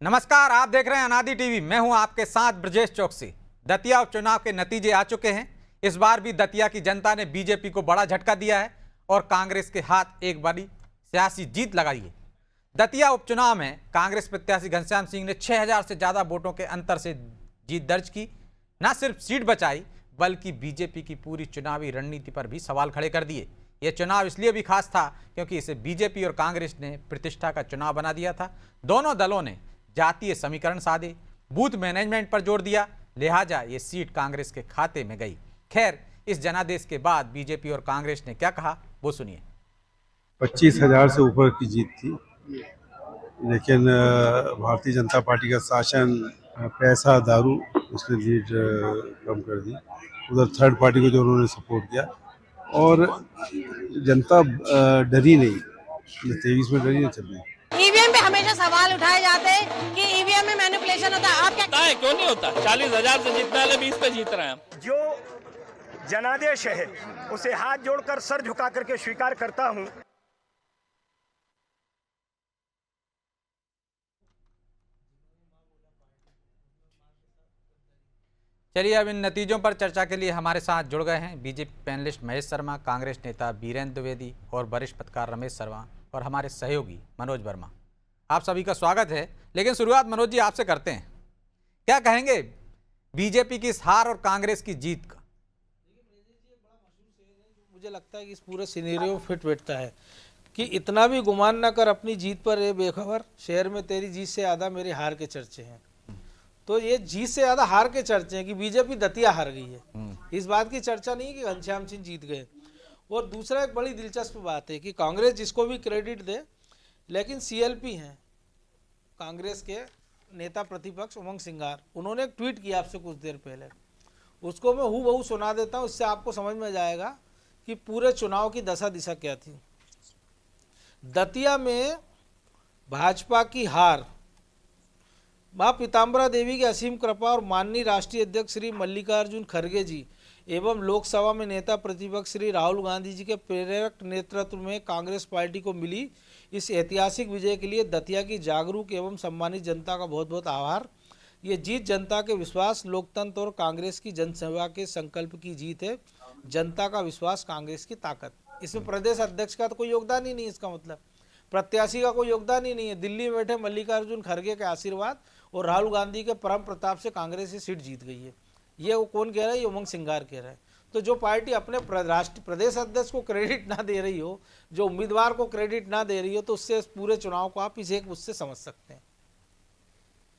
नमस्कार, आप देख रहे हैं अनादि टीवी। मैं हूं आपके साथ ब्रजेश चौकसी। दतिया उपचुनाव के नतीजे आ चुके हैं। इस बार भी दतिया की जनता ने बीजेपी को बड़ा झटका दिया है और कांग्रेस के हाथ एक बड़ी सियासी जीत लगाई है। दतिया उपचुनाव में कांग्रेस प्रत्याशी घनश्याम सिंह ने 6000 से ज्यादा वोटों के अंतर से जीत दर्ज की। न सिर्फ सीट बचाई बल्कि बीजेपी की पूरी चुनावी रणनीति पर भी सवाल खड़े कर दिए। यह चुनाव इसलिए भी खास था क्योंकि इसे बीजेपी और कांग्रेस ने प्रतिष्ठा का चुनाव बना दिया था। दोनों दलों ने जातीय समीकरण साधे, बूथ मैनेजमेंट पर जोर दिया, लिहाजा ये सीट कांग्रेस के खाते में गई। खैर, इस जनादेश के बाद बीजेपी और कांग्रेस ने क्या कहा वो सुनिए। 25,000 से ऊपर की जीत थी, लेकिन भारतीय जनता पार्टी का शासन, पैसा, दारू, उसने लीड कम कर दी। उधर थर्ड पार्टी को जो उन्होंने सपोर्ट किया और जनता डरी नहीं, 23 में डरी नहीं, 26। ईवीएम पे हमेशा सवाल उठाए जाते हैं कि ईवीएम में मैनिपुलेशन होता है। आप क्या है? क्यों नहीं होता? 40,000 से जीतने वाले 20 पे जीत रहे हैं हम। जो जनादेश है उसे हाथ जोड़कर सर झुका करके स्वीकार करता हूं। चलिए, अब इन नतीजों पर चर्चा के लिए हमारे साथ जुड़ गए हैं बीजेपी पैनलिस्ट महेश शर्मा, कांग्रेस नेता बीरेंद्र द्विवेदी और वरिष्ठ पत्रकार रमेश शर्मा और हमारे सहयोगी मनोज वर्मा। आप सभी का स्वागत है। लेकिन शुरुआत मनोज जी आपसे करते हैं। क्या कहेंगे बीजेपी की इस हार और कांग्रेस की जीत का? मुझे लगता है कि इस पूरे सिनेरियो फिट बैठता है कि इतना भी गुमान ना कर अपनी जीत पर, ये बेखबर शहर में तेरी जीत से ज़्यादा मेरी हार के चर्चे हैं। तो ये जीत से ज़्यादा हार के चर्चे हैं कि बीजेपी दतिया हार गई है। इस बात की चर्चा नहीं है कि घनश्याम सिंह जीत गए। और दूसरा एक बड़ी दिलचस्प बात है कि कांग्रेस जिसको भी क्रेडिट दे, लेकिन सीएलपी हैं कांग्रेस के नेता प्रतिपक्ष उमंग सिंगार, उन्होंने एक ट्वीट किया आपसे कुछ देर पहले, उसको मैं हूबहू सुना देता हूँ, इससे आपको समझ में जाएगा कि पूरे चुनाव की दशा दिशा क्या थी। दतिया में भाजपा की हार माँ पीताम्बरा देवी की असीम कृपा और माननीय राष्ट्रीय अध्यक्ष श्री मल्लिकार्जुन खड़गे जी एवं लोकसभा में नेता प्रतिपक्ष श्री राहुल गांधी जी के प्रेरक नेतृत्व में कांग्रेस पार्टी को मिली इस ऐतिहासिक विजय के लिए दतिया की जागरूक एवं सम्मानित जनता का बहुत बहुत आभार। ये जीत जनता के विश्वास, लोकतंत्र और कांग्रेस की जनसेवा के संकल्प की जीत है। जनता का विश्वास, कांग्रेस की ताकत। इसमें प्रदेश अध्यक्ष का तो कोई योगदान ही नहीं, इसका मतलब प्रत्याशी का कोई योगदान ही नहीं है। दिल्ली में बैठे मल्लिकार्जुन खड़गे के आशीर्वाद और राहुल गांधी के परम प्रताप से कांग्रेस की सीट जीत गई है। ये वो कौन कह रहा है? ये उमंग सिंगार कह रहा है। तो जो पार्टी अपने प्रदेश अध्यक्ष को क्रेडिट ना दे रही हो, जो उम्मीदवार को क्रेडिट ना दे रही हो, तो उससे इस पूरे चुनाव को आप इसे उससे समझ सकते हैं।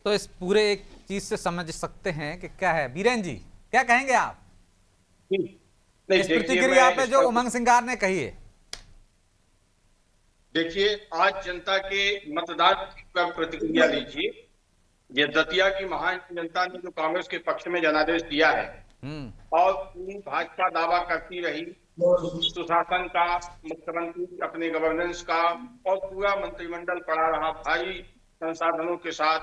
तो इस पूरे एक चीज से समझ सकते हैं कि क्या है। बीरेंद्र जी क्या कहेंगे आप इस प्रतिक्रिया पे जो उमंग सिंगार ने कही है? देखिए, आज जनता के मतदान पर प्रतिक्रिया लीजिए। ये दतिया की महान जनता ने जो कांग्रेस के पक्ष में जनादेश दिया है और पूरी भाजपा दावा करती रही सुशासन का, मुख्यमंत्री अपने गवर्नेंस का, और पूरा मंत्रिमंडल पड़ा रहा भारी संसाधनों के साथ,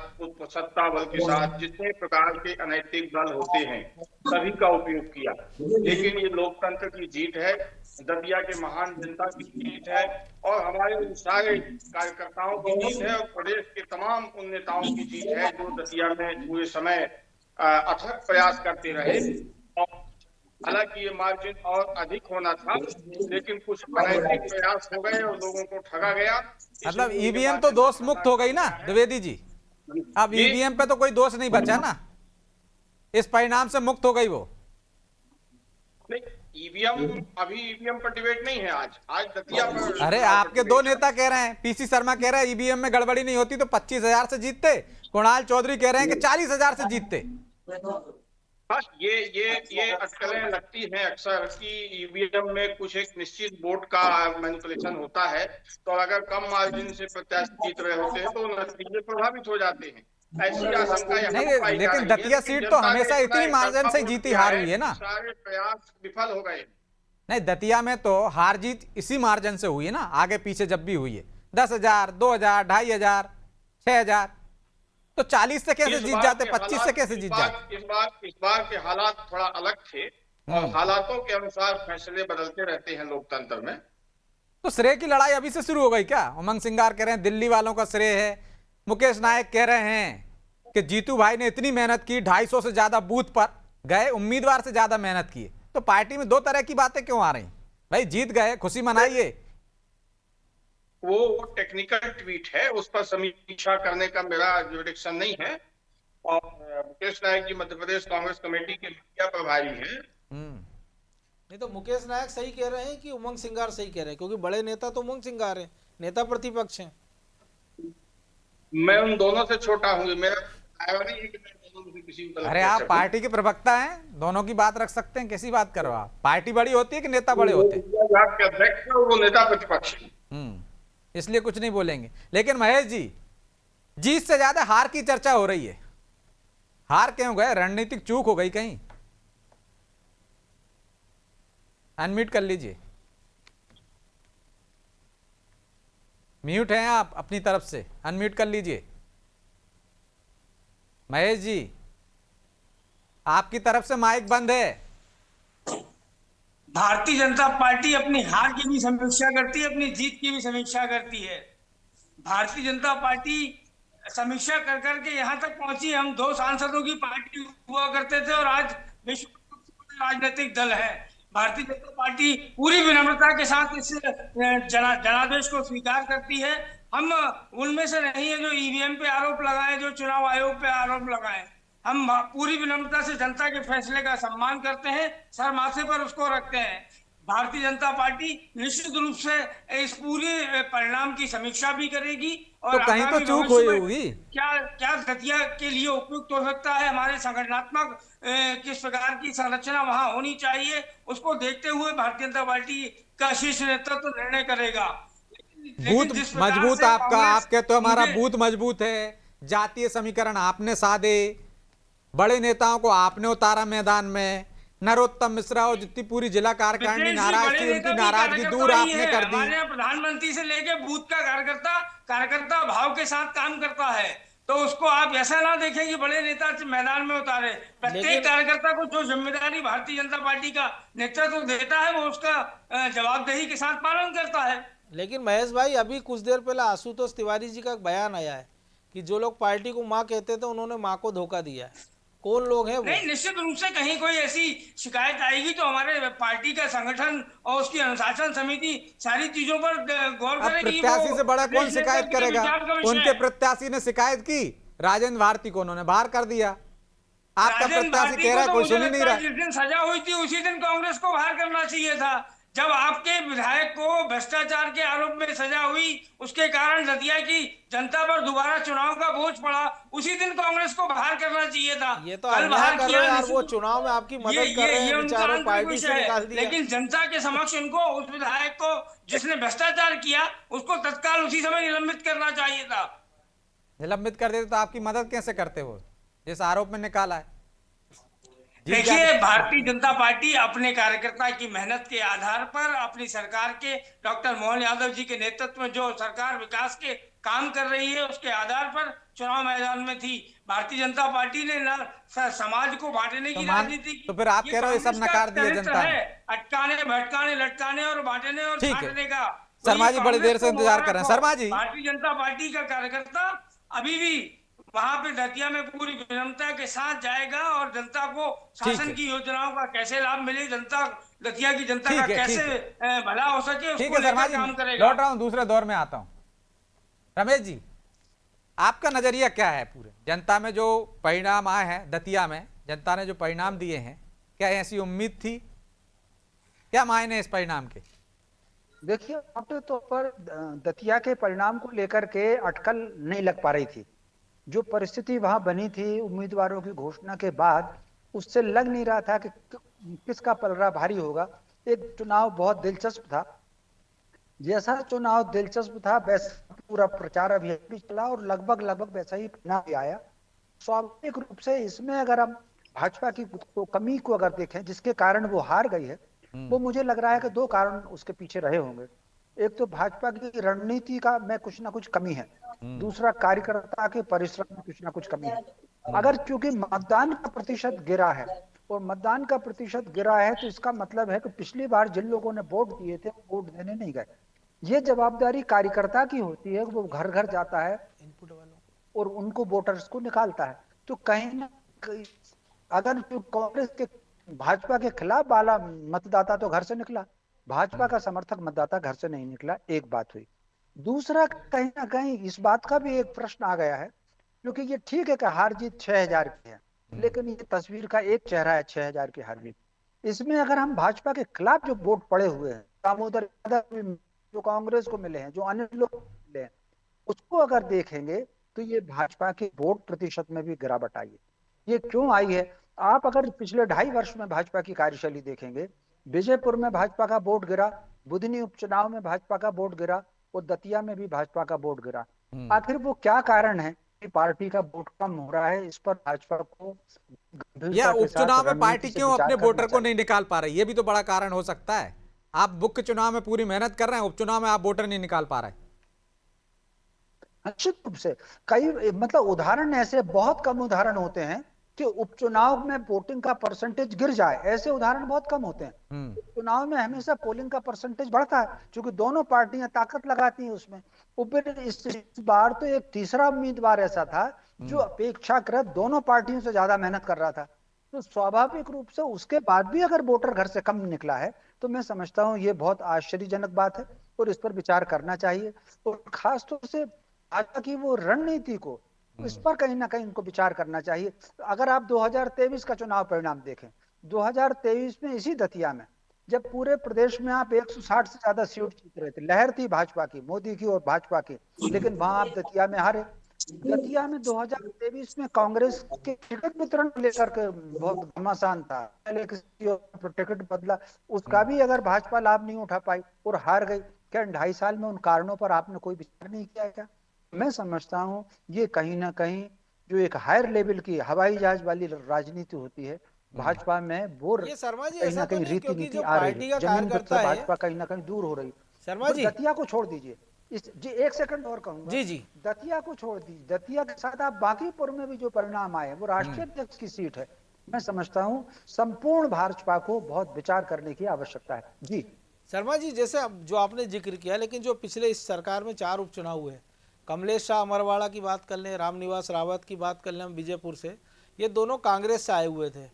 सत्ता बल के साथ, जितने प्रकार के अनैतिक दल होते हैं सभी का उपयोग किया। लेकिन ये लोकतंत्र की जीत है, दतिया के महान जनता की जीत है और हमारे उन सारे कार्यकर्ताओं की जीत है और प्रदेश के तमाम उन नेताओं की जीत है जो दतिया में पूरे समय अथक प्रयास करते रहे। और हालांकि ये मार्जिन और अधिक होना था, लेकिन कुछ अनैतिक प्रयास हो गए और लोगों को ठगा गया। मतलब ईवीएम तो दोष मुक्त हो गई ना द्विवेदी जी? अब ईवीएम पे तो कोई दोष नहीं बचा ना, इस परिणाम से मुक्त हो गई वो। नहीं, ईवीएम, अभी ईवीएम पर डिबेट नहीं है। आज दतिया पर। अरे आपके दो नेता कह रहे हैं, पीसी शर्मा कह रहे हैं ईवीएम में गड़बड़ी नहीं होती तो 25,000 से जीतते, कुणाल चौधरी कह रहे हैं कि 40,000 से जीतते। बस ये अटकलें लगती हैं अक्सर कि ईवीएम में कुछ एक निश्चित वोट का मैनिपुलेशन होता है, तो अगर कम मार्जिन से प्रत्याशी जीत रहे होते हैं तो नतीजे प्रभावित हो जाते हैं। ऐसी आशंका नहीं, लेकिन दतिया सीट तो हमेशा इतनी मार्जिन से जीती हार हुई है ना। सारे प्रयास विफल हो गए। नहीं, दतिया में तो हार जीत इसी मार्जिन से हुई है ना, आगे पीछे जब भी हुई है 10,000, 2,000, 2,500, 6,000, तो 40 से कैसे जीत जाते, 25 से कैसे जीत जाते? इस बार के हालात थोड़ा अलग थे और हालातों के अनुसार फैसले बदलते रहते हैं लोकतंत्र में। तो श्रेय की लड़ाई अभी से शुरू हो गई क्या? उमंग सिंगार कह रहे हैं दिल्ली वालों का श्रेय है, मुकेश नायक कह रहे हैं कि जीतू भाई ने इतनी मेहनत की, 250 से ज्यादा बूथ पर गए, उम्मीदवार से ज्यादा मेहनत की, तो पार्टी में दो तरह की बातें क्यों आ रही? भाई जीत गए, खुशी मनाइए। वो टेक्निकल ट्वीट है, उस पर समीक्षा करने का मेरा जुरिडिक्शन नहीं है। और मुकेश नायक जी मध्य प्रदेश कांग्रेस कमेटी के मीडिया प्रभारी हैं। नहीं तो मुकेश नायक सही कह रहे हैं कि उमंग सिंगार सही कह रहे हैं, क्योंकि बड़े नेता तो उमंग सिंगार हैं, नेता प्रतिपक्ष हैं। मैं उन दोनों से छोटा हूँ, मेरा दायरा नहीं है कि मैं दोनों में से किसी को गलत अरे कह आप सकूं। पार्टी के प्रवक्ता हैं, दोनों की बात रख सकते हैं, कैसी बात करो आप? पार्टी बड़ी होती है कि नेता बड़े होते हैं? वो विभाग के अध्यक्ष है, वो नेता प्रतिपक्ष है। इसलिए कुछ नहीं बोलेंगे। लेकिन महेश जी, जीत से ज्यादा हार की चर्चा हो रही है। हार क्यों गए? रणनीतिक चूक हो गई कहीं? अनम्यूट कर लीजिए, म्यूट हैं आप अपनी तरफ से, अनम्यूट कर लीजिए। महेश जी, आपकी तरफ से माइक बंद है। भारतीय जनता पार्टी अपनी हार की भी समीक्षा करती है, अपनी जीत की भी समीक्षा करती है। भारतीय जनता पार्टी समीक्षा कर करके यहाँ तक पहुंची। हम 2 सांसदों की पार्टी हुआ करते थे और आज विश्व का राजनीतिक दल है। भारतीय जनता पार्टी पूरी विनम्रता के साथ इस जनादेश को स्वीकार करती है। हम उनमें से नहीं है जो ईवीएम पे आरोप लगाए, जो चुनाव आयोग पे आरोप लगाए। हम पूरी विनम्रता से जनता के फैसले का सम्मान करते हैं, सर माथे पर उसको रखते हैं। भारतीय जनता पार्टी निश्चित रूप से इस पूरे परिणाम की समीक्षा भी करेगी और तो कहीं तो आगामी चूक भविष्य हुई में होगी। क्या दतिया के लिए उपयुक्त हो सकता है, हमारे संगठनात्मक किस प्रकार की संरचना वहां होनी चाहिए, उसको देखते हुए भारतीय जनता पार्टी का शीर्ष नेतृत्व निर्णय करेगा। बूथ मजबूत आपका, आप कहते हो हमारा बूथ मजबूत है, जातीय समीकरण आपने साधे, बड़े नेताओं को आपने उतारा मैदान में, नरोत्तम मिश्रा और जितनी पूरी जिला कार्यकारिणी नाराज थी, उनकी नाराजगी दूर आपने कर दी। हमारे प्रधानमंत्री से लेके बूथ का कार्यकर्ता भाव के साथ काम करता है, तो उसको आप ऐसा ना देखें कि बड़े नेता मैदान में उतारे। प्रत्येक कार्यकर्ता को जो जिम्मेदारी भारतीय जनता पार्टी का नेतृत्व देता है वो उसका जवाबदेही के साथ पालन करता है। लेकिन महेश भाई, अभी कुछ देर पहले आशुतोष तिवारी जी का एक बयान आया है कि जो लोग पार्टी को मां कहते थे उन्होंने मां को धोखा दिया है। कौन लोग हैं वो? नहीं, निश्चित रूप से कहीं कोई ऐसी शिकायत आएगी तो हमारे पार्टी का संगठन और उसकी अनुशासन समिति सारी चीजों पर गौर अब करेगी। प्रत्याशी से बड़ा कौन शिकायत करेगा? उनके प्रत्याशी ने शिकायत की, राजेंद्र भारती को उन्होंने बाहर कर दिया। आपका प्रत्याशी कह रहा है कोई सुन ही नहीं रहा। जिस दिन सजा हुई थी उसी दिन कांग्रेस को बाहर करना चाहिए था। जब आपके विधायक को भ्रष्टाचार के आरोप में सजा हुई, उसके कारण दतिया की जनता पर दोबारा चुनाव का बोझ पड़ा, उसी दिन कांग्रेस को बाहर करना चाहिए था। ये तो अन्याय कर रहे हैं यार, वो चुनाव में आपकी मदद कर रहे हैं, बेचारे पार्टी से निकाल दिया। लेकिन जनता के समक्ष उनको, उस विधायक को जिसने भ्रष्टाचार किया, उसको तत्काल उसी समय निलंबित करना चाहिए था। निलंबित कर देते तो आपकी मदद कैसे करते वो, जिस आरोप में निकाला है? देखिए, भारतीय जनता पार्टी अपने कार्यकर्ता की मेहनत के आधार पर, अपनी सरकार के डॉक्टर मोहन यादव जी के नेतृत्व में जो सरकार विकास के काम कर रही है उसके आधार पर चुनाव मैदान में थी। भारतीय जनता पार्टी ने न समाज को बांटने की राजनीति की। तो फिर आप कह रहे हो ये सब नकार दिया जनता ने? अटकाने, भटकाने, लटकाने और बांटने और छाटने का। शर्मा जी बड़े देर से इंतजार कर रहे हैं। शर्मा जी, भारतीय जनता पार्टी का कार्यकर्ता अभी भी वहां पे दतिया में पूरी विनम्रता के साथ जाएगा और जनता को शासन की योजनाओं का कैसे लाभ मिले, जनता दतिया की जनता का कैसे भला हो सके, उसको लेकर काम करेगा। लौट रहा हूं, दूसरे दौर में आता हूं। रमेश जी, आपका नजरिया क्या है? पूरे जनता में जो परिणाम आए हैं, दतिया में जनता ने जो परिणाम दिए हैं, क्या ऐसी उम्मीद थी? क्या मायने इस परिणाम के? देखिए, मोटे तौर पर दतिया के परिणाम को लेकर के अटकल नहीं लग पा रही थी। जो परिस्थिति वहां बनी थी उम्मीदवारों की घोषणा के बाद, उससे लग नहीं रहा था कि किसका पलड़ा भारी होगा। एक चुनाव बहुत दिलचस्प था, जैसा चुनाव दिलचस्प था वैसा पूरा प्रचार अभियान भी चला और लगभग वैसा ही परिणाम भी आया। स्वाभाविक रूप से इसमें अगर हम भाजपा की कमी को अगर देखें जिसके कारण वो हार गई है, वो मुझे लग रहा है कि 2 कारण उसके पीछे रहे होंगे। एक तो भाजपा की रणनीति का में कुछ ना कुछ कमी है, दूसरा कार्यकर्ता के परिश्रम में कुछ ना कुछ कमी है। अगर क्योंकि मतदान का प्रतिशत गिरा है और मतदान का प्रतिशत गिरा है तो इसका मतलब है कि पिछली बार जिन लोगों ने वोट दिए थे वो वोट देने नहीं गए। ये जवाबदारी कार्यकर्ता की होती है, वो घर घर जाता है और उनको वोटर्स को निकालता है। तो कहीं ना कहीं अगर जो कांग्रेस के भाजपा के खिलाफ वाला मतदाता तो घर से निकला, भाजपा का समर्थक मतदाता घर से नहीं निकला, एक बात हुई। दूसरा, कहीं ना कहीं इस बात का भी एक प्रश्न आ गया है, क्योंकि ये ठीक है कि हार जीत 6000 की है, लेकिन ये तस्वीर का एक चेहरा है 6000 की हार जीत। इसमें अगर हम भाजपा के खिलाफ जो वोट पड़े हुए हैं, दामोदर यादव जो कांग्रेस को मिले हैं, जो अन्य लोग मिले हैं, उसको अगर देखेंगे तो ये भाजपा के वोट प्रतिशत में भी गिरावट आई है। ये क्यों आई है? आप अगर पिछले 2.5 वर्ष में भाजपा की कार्यशैली देखेंगे, विजयपुर में भाजपा का वोट गिरा, बुधनी उपचुनाव में भाजपा का वोट गिरा और दतिया में भी भाजपा का वोट गिरा। आखिर वो क्या कारण है कि पार्टी का वोट कम हो रहा है? इस पर भाजपा को या उपचुनाव में पार्टी क्यों अपने वोटर को नहीं निकाल पा रही, ये भी तो बड़ा कारण हो सकता है। आप मुख्य चुनाव में पूरी मेहनत कर रहे हैं, उपचुनाव में आप वोटर नहीं निकाल पा रहे। निश्चित रूप से कई मतलब उदाहरण ऐसे बहुत कम उदाहरण होते हैं कि उपचुनाव में वोटिंग का परसेंटेज गिर जाए, ऐसे उदाहरण बहुत कम होते हैं। चुनाव में हमेशा पोलिंग का परसेंटेज बढ़ता है, क्योंकि दोनों पार्टियां ताकत लगाती हैं उसमें। इस बार तो एक तीसरा उम्मीदवार ऐसा था जो अपेक्षाकृत दोनों पार्टियों से ज्यादा मेहनत कर रहा था, तो स्वाभाविक रूप से उसके बाद भी अगर वोटर घर से कम निकला है, तो मैं समझता हूं ये बहुत आश्चर्यजनक बात है और इस पर विचार करना चाहिए। और खासतौर से भाजपा की वो रणनीति को, इस पर कहीं ना कहीं उनको विचार करना चाहिए। अगर आप 2023 का चुनाव परिणाम देखें, 2023 में इसी दतिया में जब पूरे प्रदेश में आप 160 से ज्यादा सीट जीत रहे थे, लहर थी भाजपा की, मोदी की और भाजपा की, लेकिन वहां आप दतिया में हारे। दतिया में 2023 में कांग्रेस के टिकट वितरण लेकर के बहुत घमासान था, पहले किसी और टिकट बदला, उसका भी अगर भाजपा लाभ नहीं उठा पाई और हार गई। क्या 2.5 साल में उन कारणों पर आपने कोई विचार नहीं किया क्या? मैं समझता हूं ये कहीं ना कहीं जो एक हायर लेवल की हवाई जहाज वाली राजनीति होती है भाजपा में, वो ये शर्मा जी कहीं ना ऐसा तो कहीं नहीं, रीति क्योंकि नीति जो आ रही पार्टी है, का जमीन पर कार्यकर्ता से है भाजपा कहीं ना कहीं दूर हो रही। शर्मा जी, दतिया को छोड़ दीजिए, जी 1 सेकंड और कहूंगा, जी जी, दतिया को छोड़ दीजिए, दतिया के साथ आप बांकीपुर में भी जो परिणाम आए वो राष्ट्रीय अध्यक्ष की सीट है। मैं समझता हूं संपूर्ण भाजपा को बहुत विचार करने की आवश्यकता है। जी शर्मा जी, जैसे जो आपने जिक्र किया, लेकिन जो पिछले इस सरकार में 4 उपचुनाव हुए, कमलेश शाह अमरवाड़ा की बात कर लें, रामनिवास रावत की बात कर लें हम विजयपुर से, ये दोनों कांग्रेस से आए हुए थे,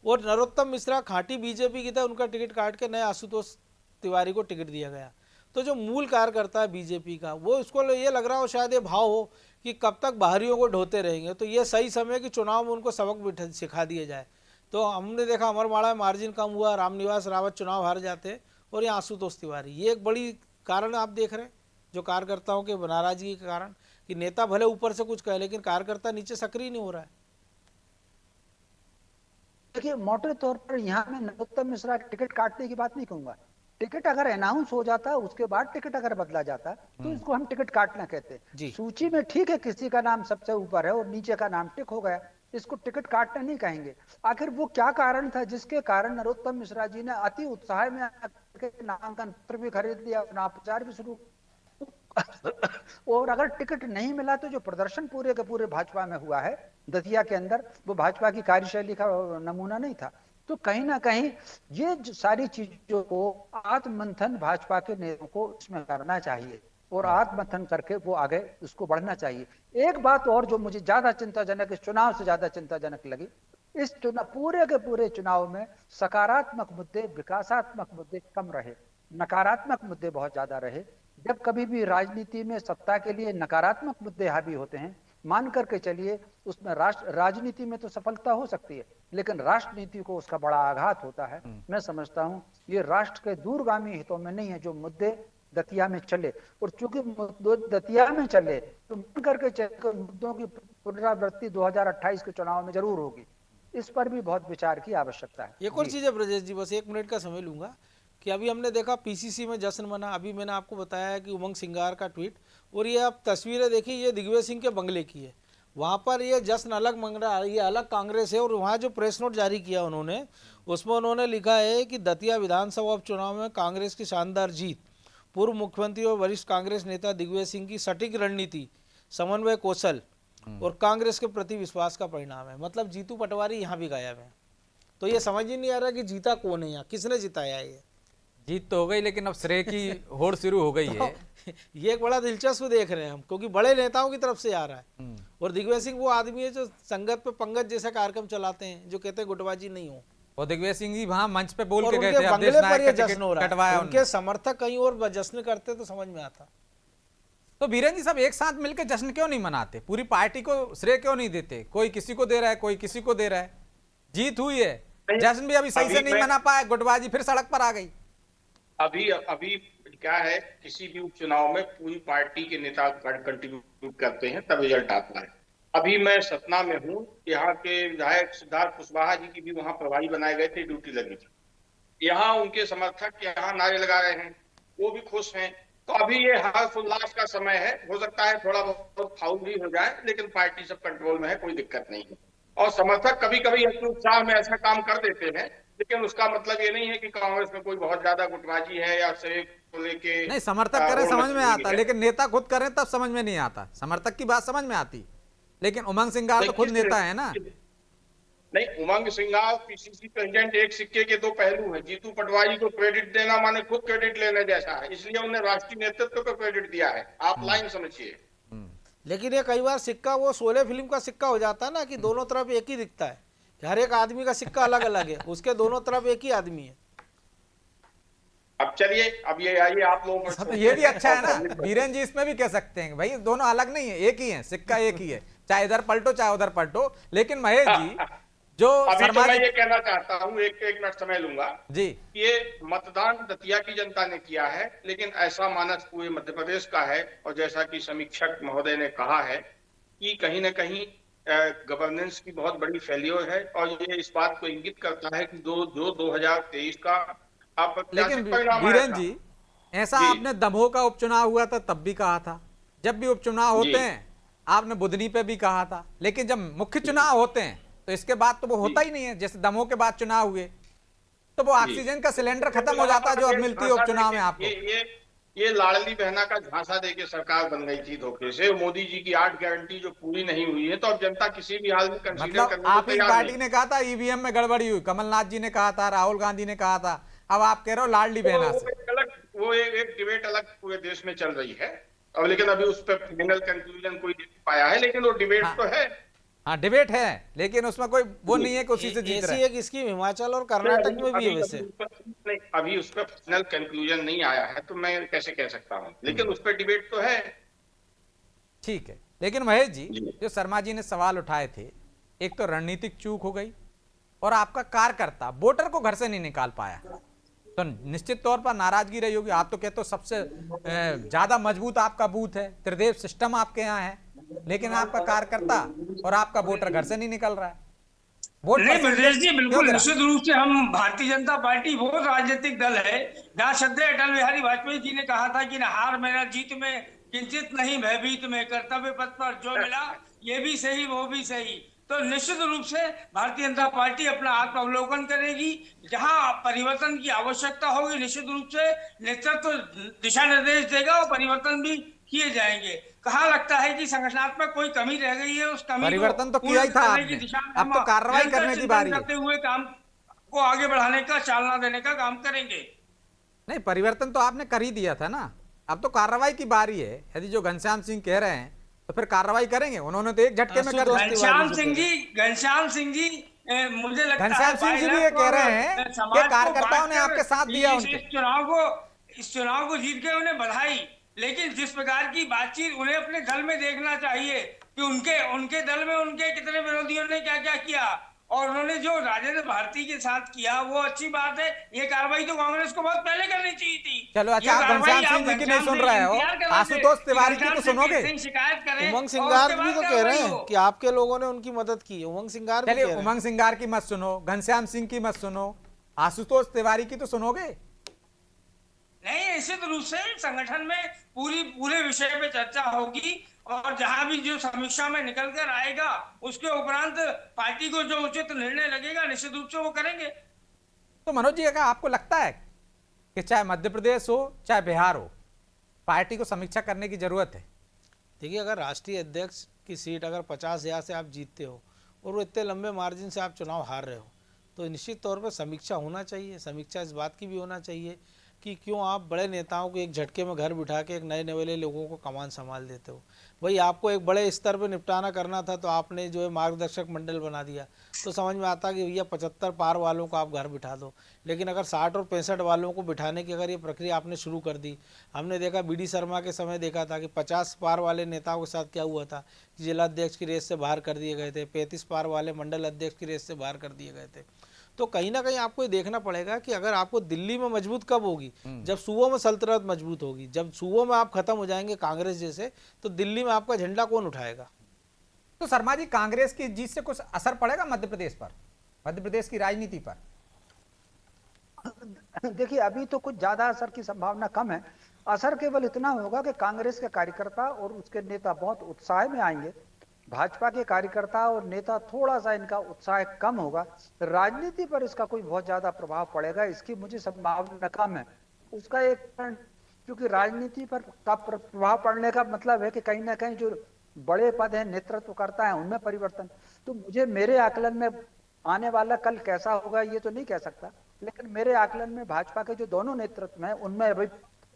और नरोत्तम मिश्रा खांटी बीजेपी की थे, उनका टिकट काट के नए आशुतोष तिवारी को टिकट दिया गया। तो जो मूल कार्यकर्ता है बीजेपी का, वो इसको ये लग रहा हो, शायद ये भाव हो कि कब तक बाहरियों को ढोते रहेंगे, तो ये सही समय कि चुनाव में उनको सबक सिखा दिया जाए। तो हमने देखा अमरवाड़ा में मार्जिन कम हुआ, रामनिवास रावत चुनाव हार जाते, और यहाँ आशुतोष तिवारी, ये एक बड़ी कारण आप देख रहे हैं जो कार्यकर्ताओं के नाराजगी के कारण, कि नेता भले ऊपर से कुछ कहे लेकिन कार्यकर्ता नीचे सक्रिय नहीं हो रहा है। देखिए, मोटे तौर पर यहाँ मैं नरोत्तम मिश्रा के टिकट काटने की बात नहीं कहूंगा। टिकट अगर अनाउंस हो जाता है, उसके बाद टिकट अगर बदला जाता तो इसको हम टिकट काटना कहते हैं। सूची में ठीक है किसी का नाम सबसे ऊपर है और नीचे का नाम टिक हो गया, इसको टिकट काटना नहीं कहेंगे। आखिर वो क्या कारण था जिसके कारण नरोत्तम मिश्रा जी ने अति उत्साह में नामांकन पत्र भी खरीद लिया, चुनाव प्रचार भी शुरू और अगर टिकट नहीं मिला तो जो प्रदर्शन पूरे के पूरे भाजपा में हुआ है दतिया के अंदर, वो भाजपा की कार्यशैली का नमूना नहीं था। तो कहीं ना कहीं ये सारी चीजों को आत्ममंथन भाजपा के नेताओं को इसमें करना चाहिए और आत्ममंथन करके वो आगे उसको बढ़ना चाहिए। एक बात और जो मुझे ज्यादा चिंताजनक, इस चुनाव से ज्यादा चिंताजनक लगी, इस चुनाव पूरे के पूरे चुनाव में सकारात्मक मुद्दे, विकासात्मक मुद्दे कम रहे, नकारात्मक मुद्दे बहुत ज्यादा रहे। जब कभी भी राजनीति में सत्ता के लिए नकारात्मक मुद्दे हावी होते हैं, मान करके चलिए उसमें राजनीति में तो सफलता हो सकती है, लेकिन राष्ट्रनीति को उसका बड़ा आघात होता है। मैं समझता हूं ये राष्ट्र के दूरगामी हितों में नहीं है जो मुद्दे दतिया में चले, और चूंकि दतिया में चले तो मान करके चले मुद्दों की पुनरावृत्ति 2028 के चुनाव में जरूर होगी। इस पर भी बहुत विचार की आवश्यकता है। एक और चीज है ब्रजेश जी, बस 1 मिनट का समय लूंगा, कि अभी हमने देखा पीसीसी में जश्न मना, अभी मैंने आपको बताया है कि उमंग सिंगार का ट्वीट, और ये आप तस्वीरें देखी, ये दिग्विजय सिंह के बंगले की है, वहाँ पर ये जश्न अलग मंग रहा है, ये अलग कांग्रेस है। और वहाँ जो प्रेस नोट जारी किया उन्होंने, उसमें उन्होंने लिखा है कि दतिया विधानसभा उपचुनाव में कांग्रेस की शानदार जीत, पूर्व मुख्यमंत्री और वरिष्ठ कांग्रेस नेता दिग्विजय सिंह की सटीक रणनीति, समन्वय कौशल और कांग्रेस के प्रति विश्वास का परिणाम है। मतलब जीतू पटवारी यहाँ भी गायब है। तो ये समझ ही नहीं आ रहा कि जीता कौन है, यहाँ किसने जिताया है। ये जीत तो हो गई, लेकिन अब श्रेय की होड़ शुरू हो गई है। ये एक बड़ा दिलचस्प देख रहे हैं हम, क्योंकि बड़े नेताओं की तरफ से आ रहा है। और दिग्विजय सिंह वो आदमी है जो संगत पे पंगत जैसा कार्यक्रम चलाते हैं, जो कहते हैं गुटबाजी नहीं हो। और दिग्विजय सिंह जी वहां मंच पे बोल और के गए उनके थे, बंगले अवधेश पर नायक ये का जश्न हो टिकट रहा कटवाया है, उन्होंने। उनके समर्थक कहीं और जश्न करते तो समझ में आता। तो बीरेन जी सब एक साथ मिलकर जश्न क्यों नहीं मनाते? पूरी पार्टी को श्रेय क्यों नहीं देते? कोई किसी को दे रहा है, कोई किसी को दे रहा है। जीत हुई है, जश्न भी अभी सही से नहीं मना पाए, गुटबाजी फिर सड़क पर आ गई। अभी क्या है, किसी भी उपचुनाव में पूरी पार्टी के नेता कंट्रीब्यूट करते हैं तब रिजल्ट आता है। अभी मैं सतना में हूँ, यहाँ के विधायक सिद्धार्थ कुशवाहा जी की भी वहां प्रभारी बनाए गए थे, ड्यूटी लगी थी। यहाँ उनके समर्थक यहाँ नारे लगा रहे हैं, वो भी खुश हैं। तो अभी ये हर्ष उल्लास का समय है। हो सकता है थोड़ा बहुत फाउल भी हो जाए, लेकिन पार्टी सब कंट्रोल में है, कोई दिक्कत नहीं है। और समर्थक कभी कभी उत्साह में ऐसा काम कर देते हैं, लेकिन उसका मतलब ये नहीं है कि कांग्रेस में कोई बहुत ज्यादा गुटबाजी है या श्रेय को लेके। नहीं, समर्थक करें समझ में आता, लेकिन नेता खुद करें तब समझ में नहीं आता। समर्थक की बात समझ में आती, लेकिन उमंग सिंगार तो खुद नेता है ना। नहीं, उमंग सिंगार पीसीसी प्रेसिडेंट एक सिक्के के दो पहलू हैं। जीतू पटवारी को क्रेडिट देना माने खुद क्रेडिट लेने जैसा है, इसलिए उन्हें राष्ट्रीय नेतृत्व को क्रेडिट दिया है। आप लाइन समझिए। लेकिन ये कई बार सिक्का वो शोले फिल्म का सिक्का हो जाता है ना, कि दोनों तरफ एक ही दिखता है, कि हर एक आदमी का सिक्का अलग अलग है, उसके दोनों तरफ एक ही आदमी है। अब चलिए, अब ये आइए आप लोगों को। तो ये भी अच्छा है ना, बीरेन जी इसमें भी कह सकते हैं भाई दोनों अलग नहीं है, एक ही है, सिक्का एक ही है, चाहे इधर पलटो चाहे उधर पलटो। लेकिन महेश जी जो अभी तो मैं ये कहना चाहता हूँ, एक मिनट समय लूंगा जी। ये मतदान दतिया की जनता ने किया है, लेकिन ऐसा मानस पूरे मध्य प्रदेश का है। और जैसा कि समीक्षक महोदय ने कहा है कि कहीं न कहीं गवर्नेंस की बहुत बड़ी फेल्योर है, और ये इस बात को इंगित करता है कि 2023 का लेकिन बीरेन जी ऐसा आपने दमोह का उपचुनाव हुआ था तब भी कहा था, जब भी उपचुनाव होते हैं आपने बुधनी पे भी कहा था, लेकिन जब मुख्य चुनाव होते हैं तो इसके बाद तो वो होता ही नहीं है। जैसे दमोह के बाद चुनाव हुए तो वो ऑक्सीजन का सिलेंडर खत्म हो जाता है जो अब मिलती है उपचुनाव में आपको। ये लाडली बहना का झांसा देके सरकार बन गई थी धोखे से। मोदी जी की 8 गारंटी जो पूरी नहीं हुई है, तो अब जनता किसी भी हाल में कंसीडर करने आप ही पार्टी ने कहा था ईवीएम में गड़बड़ी हुई, कमलनाथ जी ने कहा था, राहुल गांधी ने कहा था, अब आप कह रहे हो लाडली बहना से। वो एक डिबेट अलग पूरे देश में चल रही है, और लेकिन अभी उस पर फाइनल कंक्लूजन कोई नहीं पाया है, लेकिन वो डिबेट तो है। हाँ डिबेट है, लेकिन उसमें कोई वो नहीं है कि उसी से जीत रहे हैं। एक स्कीम हिमाचल और कर्नाटक में भी है वैसे। नहीं, अभी उस पर फाइनल कंक्लूजन नहीं आया है, तो मैं कैसे कह सकता हूँ, लेकिन उस पर डिबेट तो है। ठीक है, लेकिन महेश जी जो शर्मा जी ने सवाल उठाए थे, एक तो रणनीतिक चूक हो गई, और आपका कार्यकर्ता वोटर को घर से नहीं निकाल पाया, तो निश्चित तौर पर नाराजगी रही होगी। आप तो कहते हो सबसे ज्यादा मजबूत आपका बूथ है, त्रिदेव सिस्टम आपके यहाँ है, लेकिन आपका कार्यकर्ता और आपका वोटर घर से नहीं निकल रहा है। नहीं ब्रजेश जी, बिल्कुल निश्चित रूप से हम भारतीय जनता पार्टी वो राजनीतिक दल है जहाँ श्रद्धेय अटल बिहारी वाजपेयी जी ने कहा था कि न हार मेरा जीत में किंचित नहीं भयभीत में, कर्तव्य पथ पर जो मिला ये भी सही वो भी सही। तो निश्चित रूप से भारतीय जनता पार्टी अपना आत्मावलोकन करेगी, जहां परिवर्तन की आवश्यकता होगी निश्चित रूप से नेतृत्व दिशा निर्देश देगा और परिवर्तन भी किए जाएंगे। कहाँ लगता है कि संगठनात्मक कोई कमी रह गई है, उस कमी परिवर्तन तो किया ही था आपने, अब तो कार्रवाई करने की बारी है। करते हुए काम को आगे बढ़ाने का, चालना देने का काम करेंगे। नहीं, परिवर्तन तो आपने कर ही दिया था ना, अब तो कार्रवाई की बारी है। यदि जो घनश्याम सिंह कह रहे हैं तो फिर कार्रवाई करेंगे, उन्होंने तो एक झटके में कर दिया। घनश्याम सिंह जी मुझे लगता है घनश्याम सिंह जी भी ये कह रहे हैं कि कार्यकर्ताओं ने आपके साथ दिया उनके इस चुनाव को जीत के उन्हें बधाई, लेकिन जिस प्रकार की बातचीत उन्हें अपने दल में देखना चाहिए कि उनके दल में उनके कितने विरोधियों ने क्या क्या किया, और उन्होंने जो राजेंद्र भारती के साथ किया वो अच्छी बात है। ये कार्रवाई तो कांग्रेस को बहुत पहले करनी चाहिए थी। चलो अच्छा, आप घनश्याम सिंह जी की नहीं सुन रहे हो, आशुतोष तिवारी की तो सुनोगे। शिकायत करें। उमंग सिंगार भी तो कह रहे हैं कि आपके लोगों ने उनकी मदद की। उमंग सिंगार, चलिए उमंग सिंगार की मत सुनो, घनश्याम सिंह की मत सुनो, आशुतोष तिवारी की तो सुनोगे। नहीं, निश्चित रूप से संगठन में पूरे विषय पे चर्चा होगी, और जहां भी जो समीक्षा में निकल कर आएगा उसके उपरांत पार्टी को जो उचित निर्णय लगेगा निश्चित रूप से वो करेंगे। तो मनोज जी, अगर आपको लगता है कि चाहे मध्य प्रदेश हो चाहे बिहार हो, पार्टी को समीक्षा करने की जरूरत है? देखिए, अगर राष्ट्रीय अध्यक्ष की सीट अगर 50,000 से आप जीतते हो और वो इतने लंबे मार्जिन से आप चुनाव हार रहे हो, तो निश्चित तौर पर समीक्षा होना चाहिए। समीक्षा इस बात की भी होना चाहिए कि क्यों आप बड़े नेताओं को एक झटके में घर बिठा के एक नए नवेले लोगों को कमान संभाल देते हो। भाई आपको एक बड़े स्तर पर निपटाना करना था तो आपने जो है मार्गदर्शक मंडल बना दिया, तो समझ में आता कि भैया 75 पार वालों को आप घर बिठा दो। लेकिन अगर 60 और 65 वालों को बिठाने की अगर ये प्रक्रिया आपने शुरू कर दी, हमने देखा BD शर्मा के समय देखा था कि 50 पार वाले नेताओं के साथ क्या हुआ था, जिलाध्यक्ष की रेस से बाहर कर दिए गए थे, 35 पार वाले मंडल अध्यक्ष की रेस से बाहर कर दिए गए थे। तो कहीं ना कहीं आपको ये देखना पड़ेगा कि अगर आपको दिल्ली में मजबूत कब होगी, जब सूबों में सल्तनत मजबूत होगी। जब सूबों में आप खत्म हो जाएंगे कांग्रेस जैसे, तो दिल्ली में आपका झंडा कौन उठाएगा। तो शर्मा जी, कांग्रेस की जीत से कुछ असर पड़ेगा मध्य प्रदेश पर, मध्य प्रदेश की राजनीति पर? देखिए, अभी तो कुछ ज्यादा असर की संभावना कम है। असर केवल इतना होगा कि कांग्रेस के कार्यकर्ता और उसके नेता बहुत उत्साह में आएंगे, भाजपा के कार्यकर्ता और नेता थोड़ा सा इनका उत्साह कम होगा। राजनीति पर इसका कोई बहुत ज्यादा प्रभाव पड़ेगा, इसकी मुझे संभावना कम है। उसका एक कारण, क्योंकि राजनीति पर का प्रभाव पड़ने का मतलब है कि कहीं ना कहीं जो बड़े पद हैं, नेतृत्व करता है, उनमें परिवर्तन। तो मुझे मेरे आकलन में आने वाला कल कैसा होगा ये तो नहीं कह सकता, लेकिन मेरे आकलन में भाजपा के जो दोनों नेतृत्व हैं उनमें अभी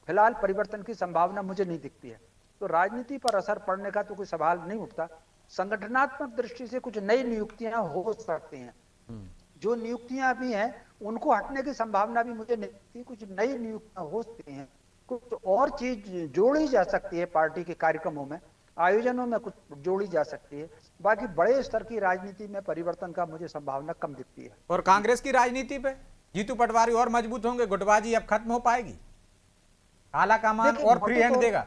फिलहाल परिवर्तन की संभावना मुझे नहीं दिखती है। तो राजनीति पर असर पड़ने का तो कोई सवाल नहीं उठता। संगठनात्मक दृष्टि से कुछ नई नियुक्तियां हो सकती हैं, जो नियुक्तियां भी हैं उनको हटने की संभावना भी मुझे नहीं दिखती। कुछ नई नियुक्तियां हो सकती हैं, कुछ और चीज जोड़ी जा सकती है, पार्टी के कार्यक्रमों में, आयोजनों में कुछ जोड़ी जा सकती है। बाकी बड़े स्तर की राजनीति में परिवर्तन का मुझे संभावना कम दिखती है। और कांग्रेस की राजनीति पे जीतू पटवारी और मजबूत होंगे, गुटबाजी अब खत्म हो पाएगी, आला कमान और फ्री हैंड देगा?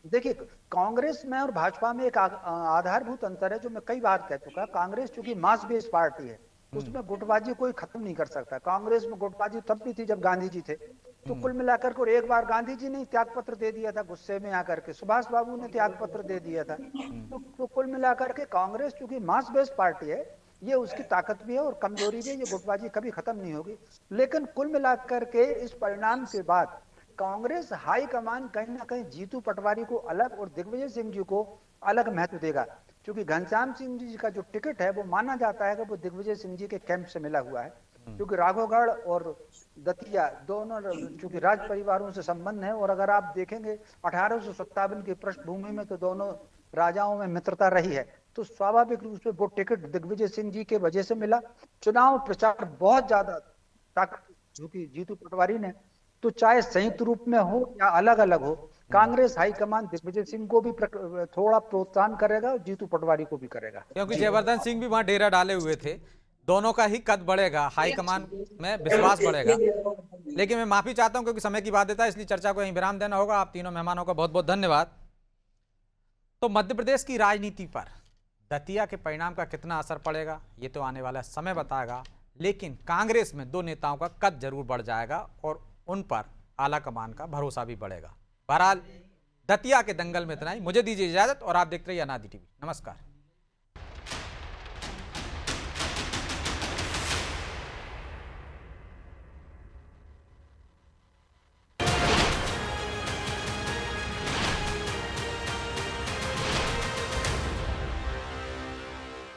देखिए, कांग्रेस में और भाजपा में एक आधारभूत अंतर है जो मैं कई बार कह चुका। कांग्रेस चूंकि मास बेस्ड पार्टी है, उसमें गुटबाजी कोई खत्म नहीं कर सकता। कांग्रेस में गुटबाजी तब भी थी जब गांधी जी थे, तो कुल मिलाकर को एक बार गांधी जी ने त्याग पत्र दे दिया था, गुस्से में आकर के सुभाष बाबू ने त्याग पत्र दे दिया था। तो कुल मिलाकर के कांग्रेस चूंकि मास बेस्ड पार्टी है, ये उसकी ताकत भी है और कमजोरी भी है। ये गुटबाजी कभी खत्म नहीं होगी। लेकिन कुल मिलाकर के इस परिणाम के बाद कांग्रेस हाईकमान कहीं ना कहीं जीतू पटवारी को अलग और दिग्विजय सिंह जी को अलग महत्व देगा, क्योंकि घनश्याम सिंह जी का जो टिकट है वो माना जाता है कि वो दिग्विजय सिंह जी के कैंप से मिला हुआ है, क्योंकि राघवगढ़ और दतिया दोनों चूंकि राज परिवारों से संबंध है। और अगर आप देखेंगे 1857 की पृष्ठभूमि में तो दोनों राजाओं में मित्रता रही है, तो स्वाभाविक रूप से वो टिकट दिग्विजय सिंह जी के वजह से मिला। चुनाव प्रचार बहुत ज्यादा ताकत झुकी जीतू पटवारी ने, तो चाहे संयुक्त रूप में हो या अलग अलग हो, कांग्रेस हाईकमान दिग्विजय सिंह को भी थोड़ा प्रोत्साहन करेगा और जीतू पटवारी को भी करेगा, क्योंकि जयवर्धन सिंह भी वहां डेरा डाले हुए थे। दोनों का ही कद बढ़ेगा, हाईकमान में विश्वास बढ़ेगा। लेकिन मैं माफी चाहता हूं क्योंकि समय की बाध्यता, इसलिए चर्चा को यहीं विराम देना होगा। आप तीनों मेहमानों का बहुत बहुत धन्यवाद। तो मध्य प्रदेश की राजनीति पर दतिया के परिणाम का कितना असर पड़ेगा ये तो आने वाला समय बताएगा, लेकिन कांग्रेस में दो नेताओं का कद जरूर बढ़ जाएगा और उन पर आला कमान का भरोसा भी बढ़ेगा। बहरहाल दतिया के दंगल में इतना ही। मुझे दीजिए इजाजत और आप देखते रहिए अनादि टीवी। नमस्कार।